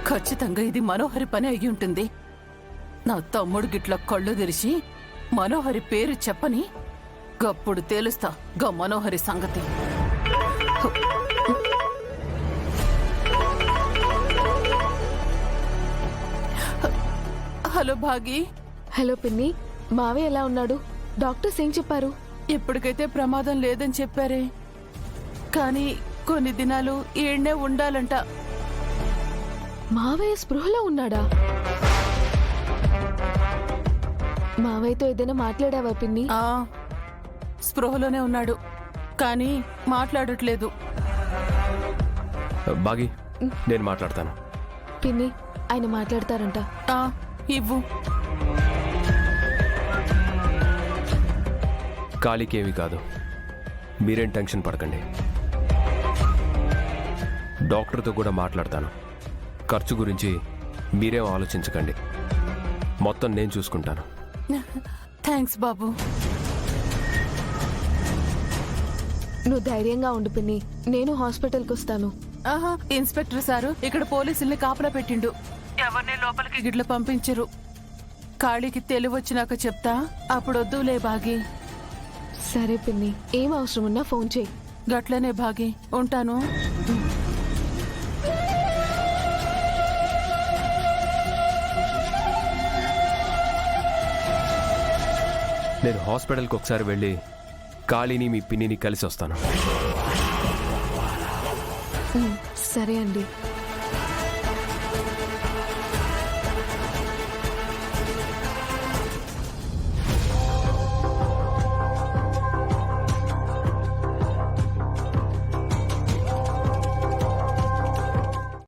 ఖచ్చితంగా ఇది మనోహరి పని అయి ఉంటుంది. నా తమ్ముడు గిట్ల కళ్ళు తెరిచి మనోహరి పేరు చెప్పని గప్పుడు తేలుస్తా గా మనోహరి సంగతి. హలో భాగి. హలో పిన్ని, మావయ్య ఎలా ఉన్నాడు? డాక్టర్స్ ఏం చెప్పారు? ఇప్పటికైతే ప్రమాదం లేదని చెప్పారే, కానీ కొన్ని దినాలు ఈడ్నే ఉండాలంట. మావయ్య స్పృహలో ఉన్నాడా? మావయ్యతో ఏదైనా మాట్లాడావా పిన్ని? స్పృహలోనే ఉన్నాడు, కానీ మాట్లాడట్లేదు. బాగి, నేను మాట్లాడతాను. పిన్ని, ఆయన మాట్లాడతారంట. ఇవ్వు. కాళీకేమీ కాదు, మీరేం టెన్షన్ పడకండి. డాక్టర్తో కూడా మాట్లాడతాను. ఖర్చు గురించి మీరేం ఆలోచించకండి, మొత్తం నేను చూసుకుంటాను. థ్యాంక్స్ బాబు. నువ్వు ధైర్యంగా ఉండు పిన్ని, నేను హాస్పిటల్కి వస్తాను. ఇన్స్పెక్టర్ సారు ఇక్కడ పోలీసుల్ని కాపలా పెట్టిండు. ఎవరిని లోపలికి గిట్ల పంపించరు. కాళీకి తెలివొచ్చినాక చెప్తా, అప్పుడొద్దులే భాగి. సరే పిన్ని, ఏం అవసరం ఉన్నా ఫోన్ చేయి. గట్లనే భాగి, ఉంటాను. నేను హాస్పిటల్కి ఒకసారి వెళ్ళి కాళీని మీ పిన్నిని కలిసి వస్తాను. సరే అండి.